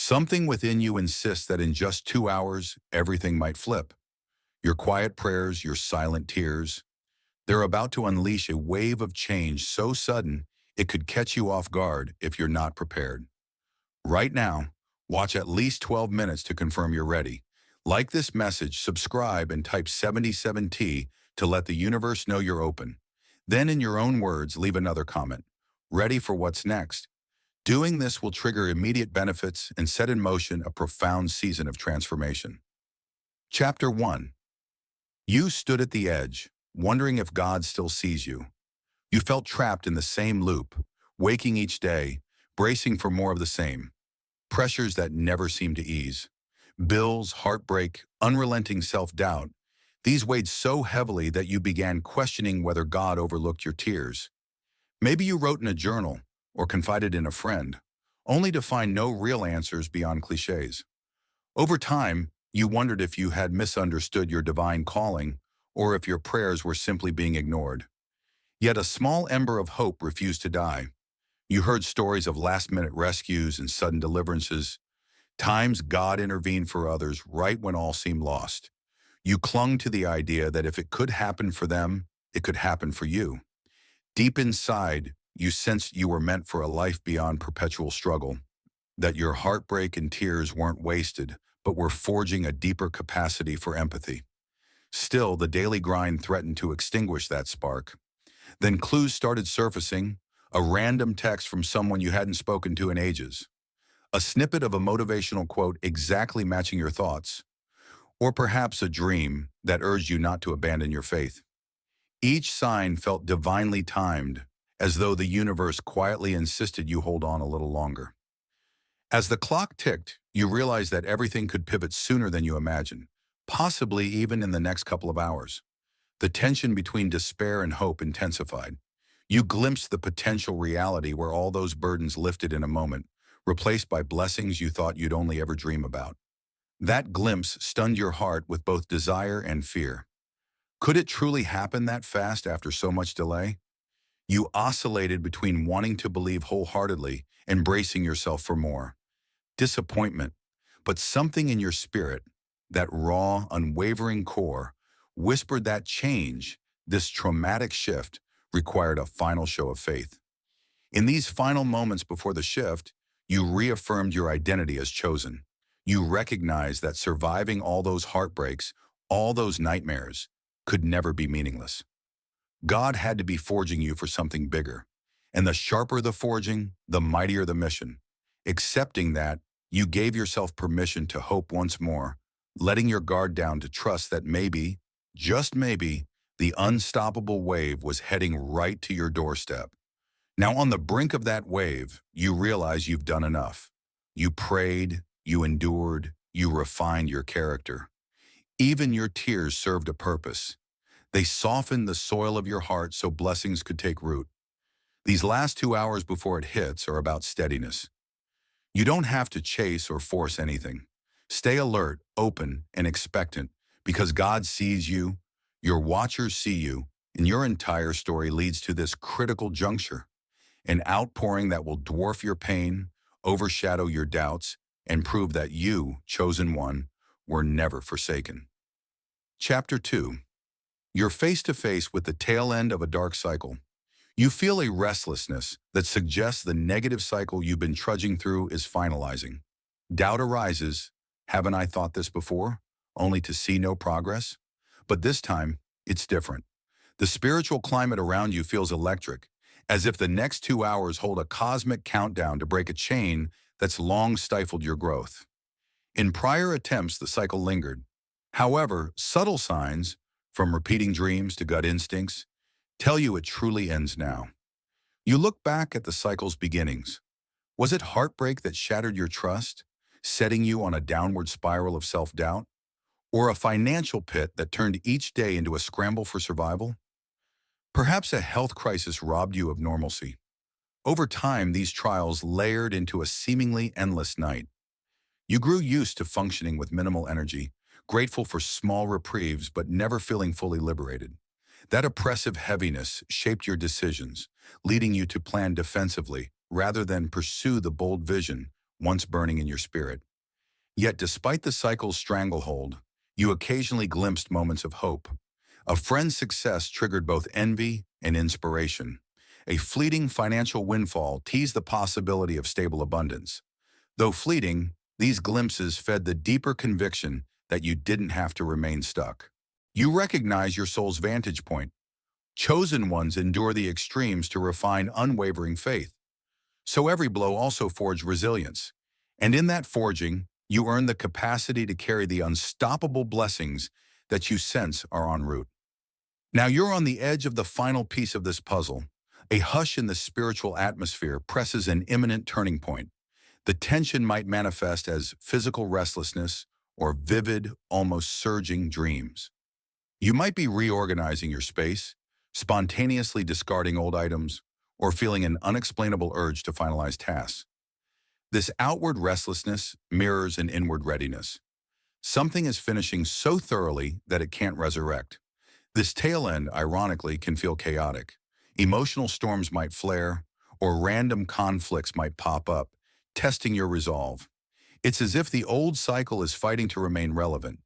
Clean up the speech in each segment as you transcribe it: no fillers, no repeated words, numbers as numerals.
Something within you insists that in just 2 hours, everything might flip. Your quiet prayers, your silent tears, they're about to unleash a wave of change so sudden it could catch you off guard if you're not prepared. Right now, watch at least 12 minutes to confirm you're ready. Like this message, subscribe, and type 77T to let the universe know you're open. Then, in your own words, leave another comment. Ready for what's next? Doing this will trigger immediate benefits and set in motion a profound season of transformation. Chapter 1. You stood at the edge, wondering if God still sees you. You felt trapped in the same loop, waking each day, bracing for more of the same. Pressures that never seemed to ease. Bills, heartbreak, unrelenting self-doubt. These weighed so heavily that you began questioning whether God overlooked your tears. Maybe you wrote in a journal or confided in a friend, only to find no real answers beyond cliches. Over time, you wondered if you had misunderstood your divine calling or if your prayers were simply being ignored. Yet a small ember of hope refused to die. You heard stories of last-minute rescues and sudden deliverances, times God intervened for others right when all seemed lost. You clung to the idea that if it could happen for them, it could happen for you. Deep inside, you sensed you were meant for a life beyond perpetual struggle, that your heartbreak and tears weren't wasted, but were forging a deeper capacity for empathy. Still, the daily grind threatened to extinguish that spark. Then clues started surfacing, a random text from someone you hadn't spoken to in ages, a snippet of a motivational quote exactly matching your thoughts, or perhaps a dream that urged you not to abandon your faith. Each sign felt divinely timed, as though the universe quietly insisted you hold on a little longer. As the clock ticked, you realized that everything could pivot sooner than you imagined, possibly even in the next couple of hours. The tension between despair and hope intensified. You glimpsed the potential reality where all those burdens lifted in a moment, replaced by blessings you thought you'd only ever dream about. That glimpse stunned your heart with both desire and fear. Could it truly happen that fast after so much delay? You oscillated between wanting to believe wholeheartedly and bracing yourself for more. Disappointment, but something in your spirit, that raw, unwavering core, whispered that change, this traumatic shift, required a final show of faith. In these final moments before the shift, you reaffirmed your identity as chosen. You recognized that surviving all those heartbreaks, all those nightmares, could never be meaningless. God had to be forging you for something bigger. And the sharper the forging, the mightier the mission. Accepting that, you gave yourself permission to hope once more, letting your guard down to trust that maybe, just maybe, the unstoppable wave was heading right to your doorstep. Now, on the brink of that wave, you realize you've done enough. You prayed, you endured, you refined your character. Even your tears served a purpose. They softened the soil of your heart so blessings could take root. These last 2 hours before it hits are about steadiness. You don't have to chase or force anything. Stay alert, open, and expectant, because God sees you, your watchers see you, and your entire story leads to this critical juncture, an outpouring that will dwarf your pain, overshadow your doubts, and prove that you, chosen one, were never forsaken. Chapter 2. You're face to face with the tail end of a dark cycle. You feel a restlessness that suggests the negative cycle you've been trudging through is finalizing. Doubt arises, haven't I thought this before, only to see no progress? But this time, it's different. The spiritual climate around you feels electric, as if the next 2 hours hold a cosmic countdown to break a chain that's long stifled your growth. In prior attempts, the cycle lingered. However, subtle signs, from repeating dreams to gut instincts, tell you it truly ends now. You look back at the cycle's beginnings. Was it heartbreak that shattered your trust, setting you on a downward spiral of self-doubt? Or a financial pit that turned each day into a scramble for survival? Perhaps a health crisis robbed you of normalcy. Over time, these trials layered into a seemingly endless night. You grew used to functioning with minimal energy, grateful for small reprieves but never feeling fully liberated. That oppressive heaviness shaped your decisions, leading you to plan defensively rather than pursue the bold vision once burning in your spirit. Yet despite the cycle's stranglehold, you occasionally glimpsed moments of hope. A friend's success triggered both envy and inspiration. A fleeting financial windfall teased the possibility of stable abundance. Though fleeting, these glimpses fed the deeper conviction that you didn't have to remain stuck. You recognize your soul's vantage point. Chosen ones endure the extremes to refine unwavering faith. So every blow also forged resilience. And in that forging, you earn the capacity to carry the unstoppable blessings that you sense are en route. Now you're on the edge of the final piece of this puzzle. A hush in the spiritual atmosphere presses an imminent turning point. The tension might manifest as physical restlessness or vivid, almost surging dreams. You might be reorganizing your space, spontaneously discarding old items, or feeling an unexplainable urge to finalize tasks. This outward restlessness mirrors an inward readiness. Something is finishing so thoroughly that it can't resurrect. This tail end, ironically, can feel chaotic. Emotional storms might flare, or random conflicts might pop up, testing your resolve. It's as if the old cycle is fighting to remain relevant,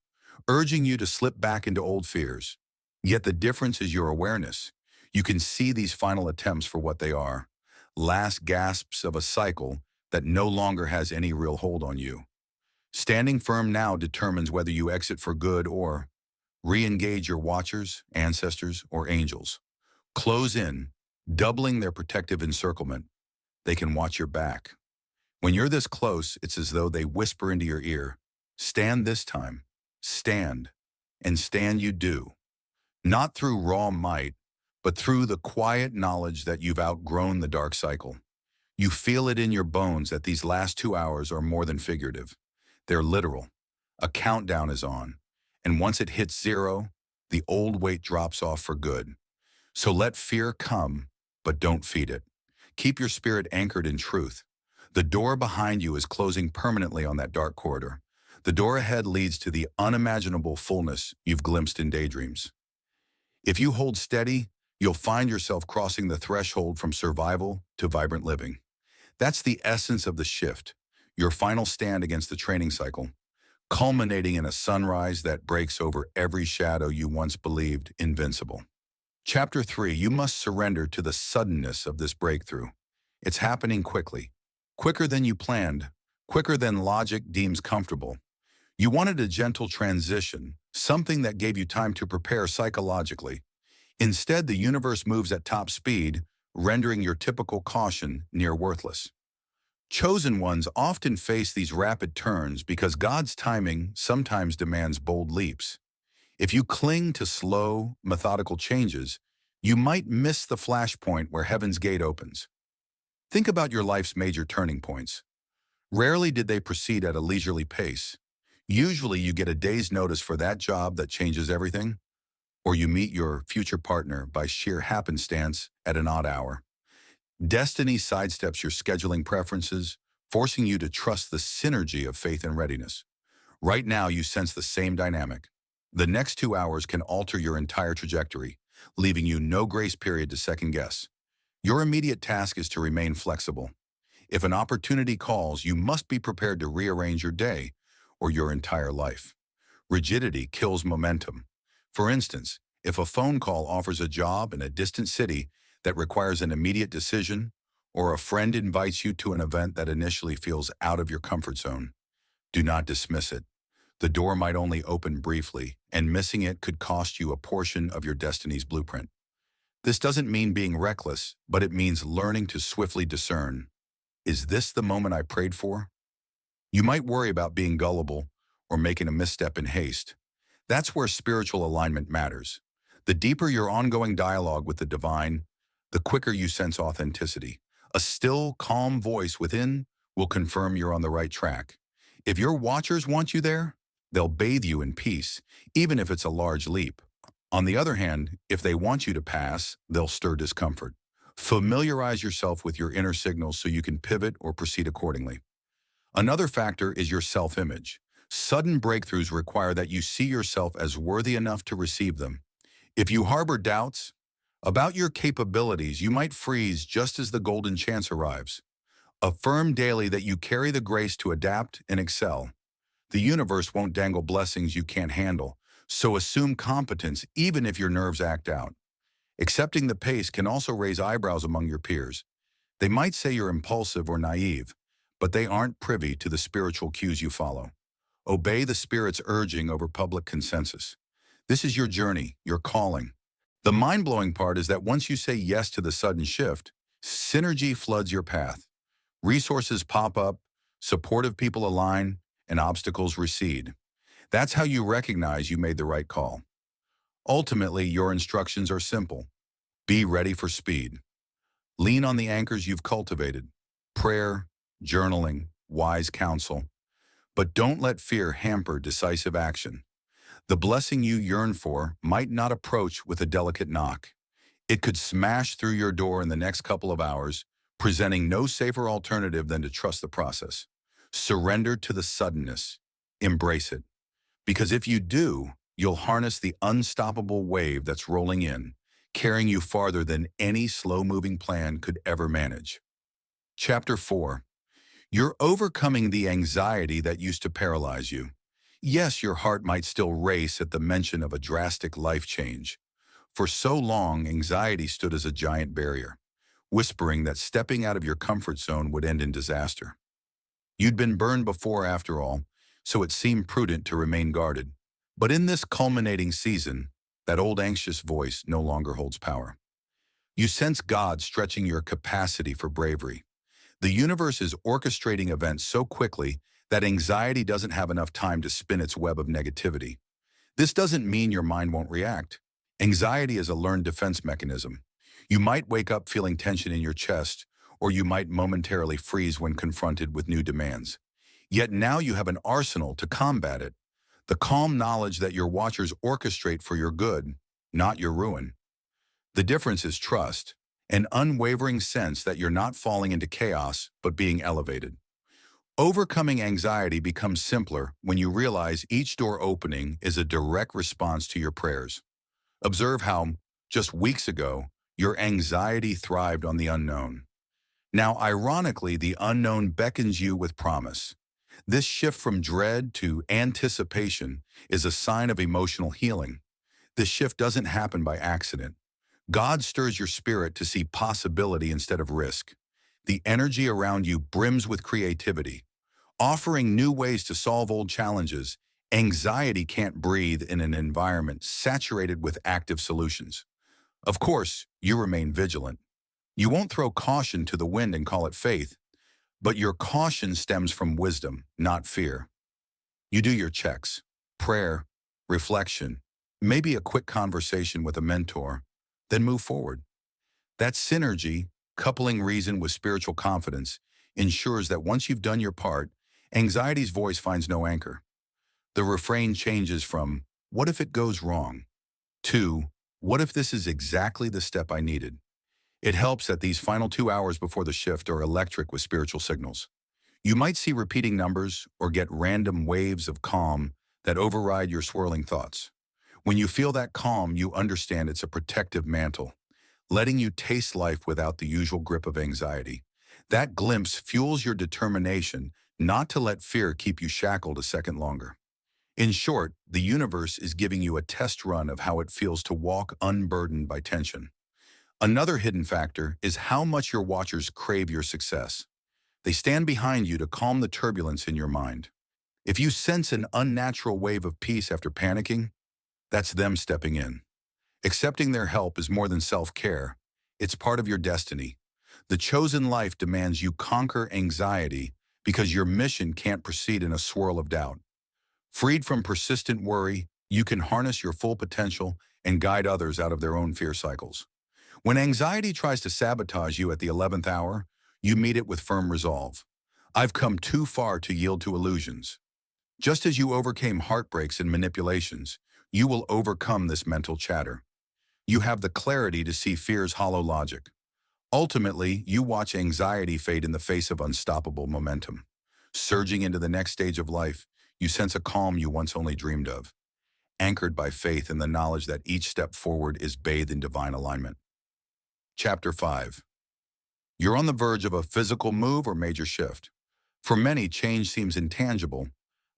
urging you to slip back into old fears. Yet the difference is your awareness. You can see these final attempts for what they are, last gasps of a cycle that no longer has any real hold on you. Standing firm now determines whether you exit for good or re-engage your watchers, ancestors, or angels. Close in, doubling their protective encirclement. They can watch your back. When you're this close, it's as though they whisper into your ear, "Stand this time. Stand." And stand you do. Not through raw might, but through the quiet knowledge that you've outgrown the dark cycle. You feel it in your bones that these last 2 hours are more than figurative. They're literal. A countdown is on. And once it hits zero, the old weight drops off for good. So let fear come, but don't feed it. Keep your spirit anchored in truth. The door behind you is closing permanently on that dark corridor. The door ahead leads to the unimaginable fullness you've glimpsed in daydreams. If you hold steady, you'll find yourself crossing the threshold from survival to vibrant living. That's the essence of the shift, your final stand against the training cycle, culminating in a sunrise that breaks over every shadow you once believed invincible. Chapter 3, you must surrender to the suddenness of this breakthrough. It's happening quickly, quicker than you planned, quicker than logic deems comfortable. You wanted a gentle transition, something that gave you time to prepare psychologically. Instead, the universe moves at top speed, rendering your typical caution near worthless. Chosen ones often face these rapid turns because God's timing sometimes demands bold leaps. If you cling to slow, methodical changes, you might miss the flashpoint where heaven's gate opens. Think about your life's major turning points. Rarely did they proceed at a leisurely pace. Usually you get a day's notice for that job that changes everything, or you meet your future partner by sheer happenstance at an odd hour. Destiny sidesteps your scheduling preferences, forcing you to trust the synergy of faith and readiness. Right now, you sense the same dynamic. The next 2 hours can alter your entire trajectory, leaving you no grace period to second guess. Your immediate task is to remain flexible. If an opportunity calls, you must be prepared to rearrange your day or your entire life. Rigidity kills momentum. For instance, if a phone call offers a job in a distant city that requires an immediate decision, or a friend invites you to an event that initially feels out of your comfort zone, do not dismiss it. The door might only open briefly, and missing it could cost you a portion of your destiny's blueprint. This doesn't mean being reckless, but it means learning to swiftly discern. Is this the moment I prayed for? You might worry about being gullible or making a misstep in haste. That's where spiritual alignment matters. The deeper your ongoing dialogue with the divine, the quicker you sense authenticity. A still, calm voice within will confirm you're on the right track. If your watchers want you there, they'll bathe you in peace, even if it's a large leap. On the other hand, if they want you to pass, they'll stir discomfort. Familiarize yourself with your inner signals so you can pivot or proceed accordingly. Another factor is your self-image. Sudden breakthroughs require that you see yourself as worthy enough to receive them. If you harbor doubts about your capabilities, you might freeze just as the golden chance arrives. Affirm daily that you carry the grace to adapt and excel. The universe won't dangle blessings you can't handle, so assume competence even if your nerves act out. Accepting the pace can also raise eyebrows among your peers. They might say you're impulsive or naive, but they aren't privy to the spiritual cues you follow. Obey the Spirit's urging over public consensus. This is your journey, your calling. The mind-blowing part is that once you say yes to the sudden shift, synergy floods your path. Resources pop up, supportive people align, and obstacles recede. That's how you recognize you made the right call. Ultimately, your instructions are simple. Be ready for speed. Lean on the anchors you've cultivated: prayer, journaling, wise counsel. But don't let fear hamper decisive action. The blessing you yearn for might not approach with a delicate knock. It could smash through your door in the next couple of hours, presenting no safer alternative than to trust the process. Surrender to the suddenness. Embrace it. Because if you do, you'll harness the unstoppable wave that's rolling in, carrying you farther than any slow-moving plan could ever manage. Chapter 4. You're overcoming the anxiety that used to paralyze you. Yes, your heart might still race at the mention of a drastic life change. For so long, anxiety stood as a giant barrier, whispering that stepping out of your comfort zone would end in disaster. You'd been burned before, after all, so it seemed prudent to remain guarded. But in this culminating season, that old anxious voice no longer holds power. You sense God stretching your capacity for bravery. The universe is orchestrating events so quickly that anxiety doesn't have enough time to spin its web of negativity. This doesn't mean your mind won't react. Anxiety is a learned defense mechanism. You might wake up feeling tension in your chest, or you might momentarily freeze when confronted with new demands. Yet now you have an arsenal to combat it. The calm knowledge that your watchers orchestrate for your good, not your ruin. The difference is trust, an unwavering sense that you're not falling into chaos, but being elevated. Overcoming anxiety becomes simpler when you realize each door opening is a direct response to your prayers. Observe how, just weeks ago, your anxiety thrived on the unknown. Now, ironically, the unknown beckons you with promise. This shift from dread to anticipation is a sign of emotional healing. This shift doesn't happen by accident. God stirs your spirit to see possibility instead of risk. The energy around you brims with creativity. Offering new ways to solve old challenges, anxiety can't breathe in an environment saturated with active solutions. Of course, you remain vigilant. You won't throw caution to the wind and call it faith, but your caution stems from wisdom, not fear. You do your checks: prayer, reflection, maybe a quick conversation with a mentor, then move forward. That synergy, coupling reason with spiritual confidence, ensures that once you've done your part, anxiety's voice finds no anchor. The refrain changes from, "What if it goes wrong?" to, "What if this is exactly the step I needed?" It helps that these final 2 hours before the shift are electric with spiritual signals. You might see repeating numbers or get random waves of calm that override your swirling thoughts. When you feel that calm, you understand it's a protective mantle, letting you taste life without the usual grip of anxiety. That glimpse fuels your determination not to let fear keep you shackled a second longer. In short, the universe is giving you a test run of how it feels to walk unburdened by tension. Another hidden factor is how much your watchers crave your success. They stand behind you to calm the turbulence in your mind. If you sense an unnatural wave of peace after panicking, that's them stepping in. Accepting their help is more than self-care. It's part of your destiny. The chosen life demands you conquer anxiety because your mission can't proceed in a swirl of doubt. Freed from persistent worry, you can harness your full potential and guide others out of their own fear cycles. When anxiety tries to sabotage you at the 11th hour, you meet it with firm resolve. I've come too far to yield to illusions. Just as you overcame heartbreaks and manipulations, you will overcome this mental chatter. You have the clarity to see fear's hollow logic. Ultimately, you watch anxiety fade in the face of unstoppable momentum. Surging into the next stage of life, you sense a calm you once only dreamed of, anchored by faith in the knowledge that each step forward is bathed in divine alignment. Chapter 5. You're on the verge of a physical move or major shift. For many, change seems intangible,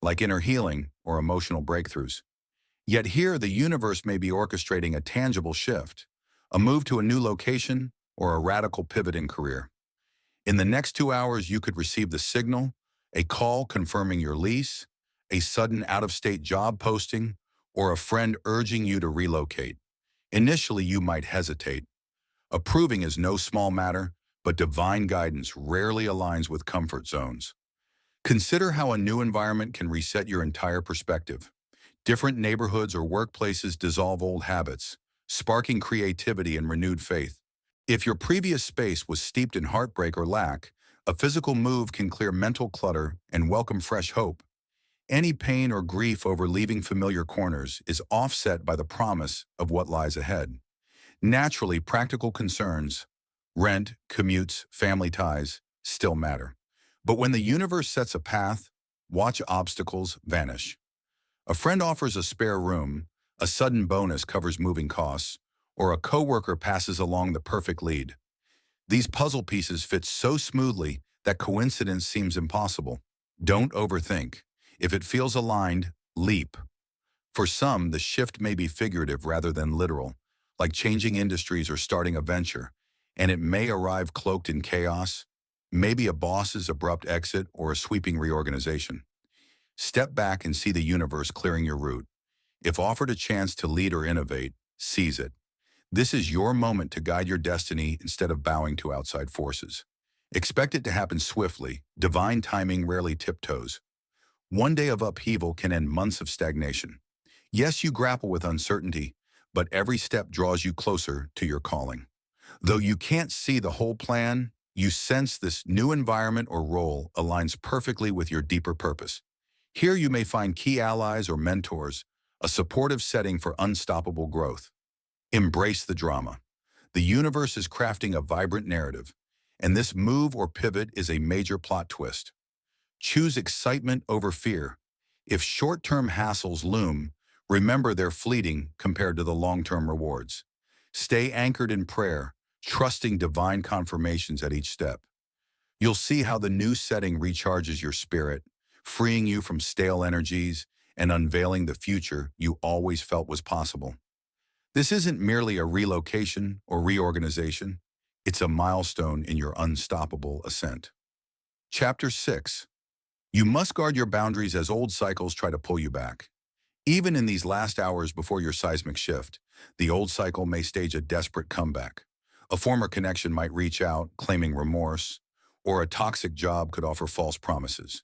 like inner healing or emotional breakthroughs. Yet here, the universe may be orchestrating a tangible shift, a move to a new location, or a radical pivot in career. In the next 2 hours, you could receive the signal, a call confirming your lease, a sudden out-of-state job posting, or a friend urging you to relocate. Initially, you might hesitate. Approving is no small matter, but divine guidance rarely aligns with comfort zones. Consider how a new environment can reset your entire perspective. Different neighborhoods or workplaces dissolve old habits, sparking creativity and renewed faith. If your previous space was steeped in heartbreak or lack, a physical move can clear mental clutter and welcome fresh hope. Any pain or grief over leaving familiar corners is offset by the promise of what lies ahead. Naturally, practical concerns, rent, commutes, family ties, still matter. But when the universe sets a path, watch obstacles vanish. A friend offers a spare room, a sudden bonus covers moving costs, or a coworker passes along the perfect lead. These puzzle pieces fit so smoothly that coincidence seems impossible. Don't overthink. If it feels aligned, leap. For some, the shift may be figurative rather than literal, like changing industries or starting a venture, and it may arrive cloaked in chaos, maybe a boss's abrupt exit or a sweeping reorganization. Step back and see the universe clearing your route. If offered a chance to lead or innovate, seize it. This is your moment to guide your destiny instead of bowing to outside forces. Expect it to happen swiftly. Divine timing rarely tiptoes. One day of upheaval can end months of stagnation. Yes, you grapple with uncertainty, but every step draws you closer to your calling. Though you can't see the whole plan, you sense this new environment or role aligns perfectly with your deeper purpose. Here you may find key allies or mentors, a supportive setting for unstoppable growth. Embrace the drama. The universe is crafting a vibrant narrative, and this move or pivot is a major plot twist. Choose excitement over fear. If short-term hassles loom, remember they're fleeting compared to the long-term rewards. Stay anchored in prayer, trusting divine confirmations at each step. You'll see how the new setting recharges your spirit, freeing you from stale energies and unveiling the future you always felt was possible. This isn't merely a relocation or reorganization. It's a milestone in your unstoppable ascent. Chapter 6. You must guard your boundaries as old cycles try to pull you back. Even in these last hours before your seismic shift, the old cycle may stage a desperate comeback. A former connection might reach out, claiming remorse, or a toxic job could offer false promises.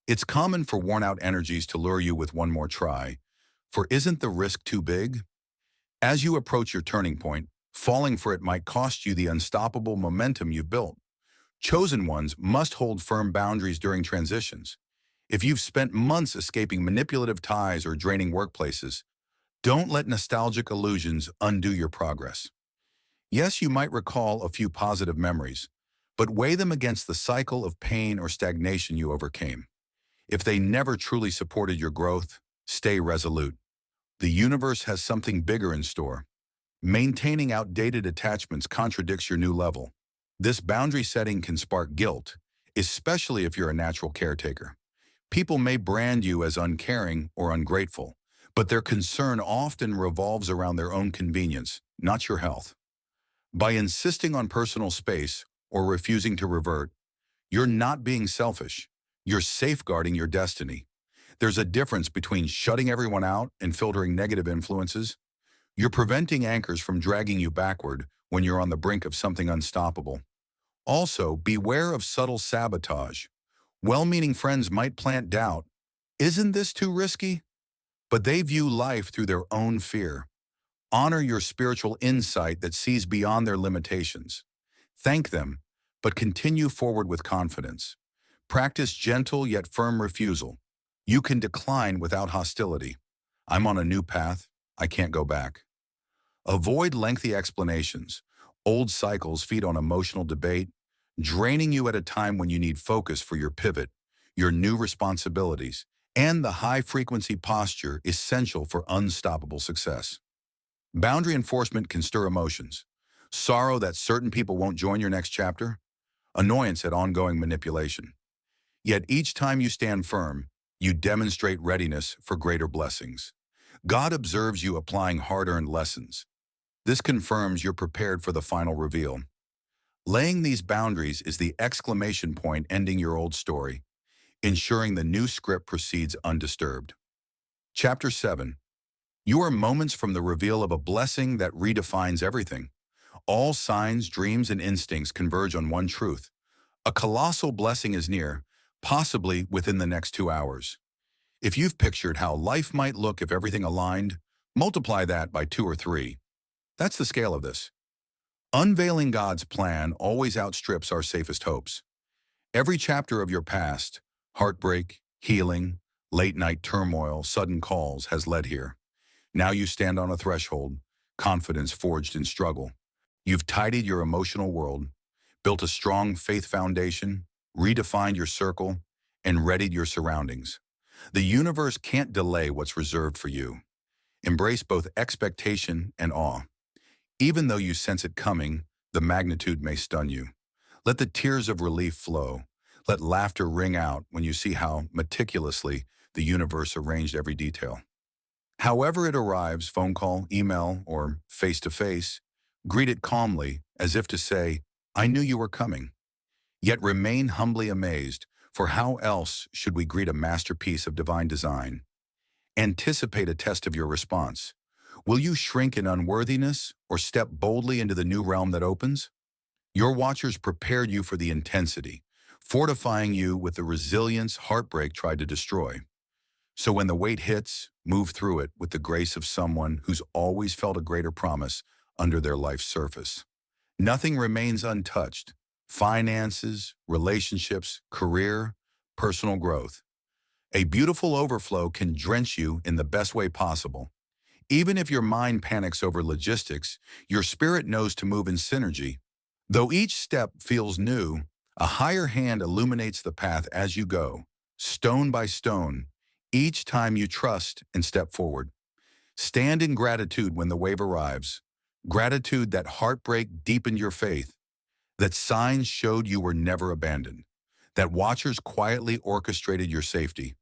It's common for worn-out energies to lure you with one more try, for isn't the risk too big? As you approach your turning point, falling for it might cost you the unstoppable momentum you've built. Chosen ones must hold firm boundaries during transitions. If you've spent months escaping manipulative ties or draining workplaces, don't let nostalgic illusions undo your progress. Yes, you might recall a few positive memories, but weigh them against the cycle of pain or stagnation you overcame. If they never truly supported your growth, stay resolute. The universe has something bigger in store. Maintaining outdated attachments contradicts your new level. This boundary setting can spark guilt, especially if you're a natural caretaker. People may brand you as uncaring or ungrateful, but their concern often revolves around their own convenience, not your health. By insisting on personal space or refusing to revert, you're not being selfish. You're safeguarding your destiny. There's a difference between shutting everyone out and filtering negative influences. You're preventing anchors from dragging you backward when you're on the brink of something unstoppable. Also, beware of subtle sabotage. Well-meaning friends might plant doubt. Isn't this too risky? But they view life through their own fear. Honor your spiritual insight that sees beyond their limitations. Thank them, but continue forward with confidence. Practice gentle yet firm refusal. You can decline without hostility. I'm on a new path. I can't go back. Avoid lengthy explanations. Old cycles feed on emotional debate, draining you at a time when you need focus for your pivot, your new responsibilities, and the high-frequency posture essential for unstoppable success. Boundary enforcement can stir emotions. Sorrow that certain people won't join your next chapter, annoyance at ongoing manipulation. Yet each time you stand firm, you demonstrate readiness for greater blessings. God observes you applying hard-earned lessons. This confirms you're prepared for the final reveal. Laying these boundaries is the exclamation point ending your old story, ensuring the new script proceeds undisturbed. Chapter 7. You are moments from the reveal of a blessing that redefines everything. All signs, dreams, and instincts converge on one truth. A colossal blessing is near, possibly within the next 2 hours. If you've pictured how life might look if everything aligned, multiply that by 2 or 3. That's the scale of this. Unveiling God's plan always outstrips our safest hopes. Every chapter of your past, heartbreak, healing, late-night turmoil, sudden calls, has led here. Now you stand on a threshold, confidence forged in struggle. You've tidied your emotional world, built a strong faith foundation, redefined your circle, and readied your surroundings. The universe can't delay what's reserved for you. Embrace both expectation and awe. Even though you sense it coming, the magnitude may stun you. Let the tears of relief flow. Let laughter ring out when you see how meticulously the universe arranged every detail. However it arrives, phone call, email, or face-to-face, greet it calmly, as if to say, "I knew you were coming." Yet remain humbly amazed, for how else should we greet a masterpiece of divine design? Anticipate a test of your response. Will you shrink in unworthiness or step boldly into the new realm that opens? Your watchers prepared you for the intensity, fortifying you with the resilience heartbreak tried to destroy. So when the weight hits, move through it with the grace of someone who's always felt a greater promise under their life's surface. Nothing remains untouched. Finances, relationships, career, personal growth. A beautiful overflow can drench you in the best way possible. Even if your mind panics over logistics, your spirit knows to move in synergy. Though each step feels new, a higher hand illuminates the path as you go, stone by stone, each time you trust and step forward. Stand in gratitude when the wave arrives. Gratitude that heartbreak deepened your faith, that signs showed you were never abandoned, that watchers quietly orchestrated your safety.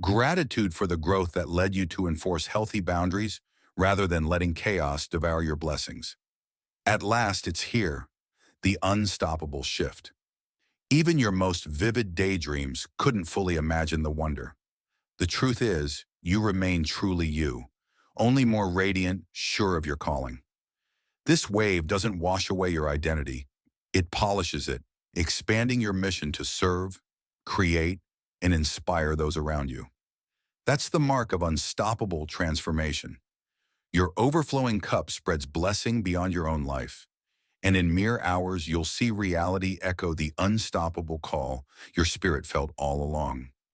Gratitude for the growth that led you to enforce healthy boundaries rather than letting chaos devour your blessings. At last, it's here, the unstoppable shift. Even your most vivid daydreams couldn't fully imagine the wonder. The truth is, you remain truly you, only more radiant, sure of your calling. This wave doesn't wash away your identity. It polishes it, expanding your mission to serve, create, and inspire those around you. That's the mark of unstoppable transformation. Your overflowing cup spreads blessing beyond your own life, and in mere hours you'll see reality echo the unstoppable call your spirit felt all along.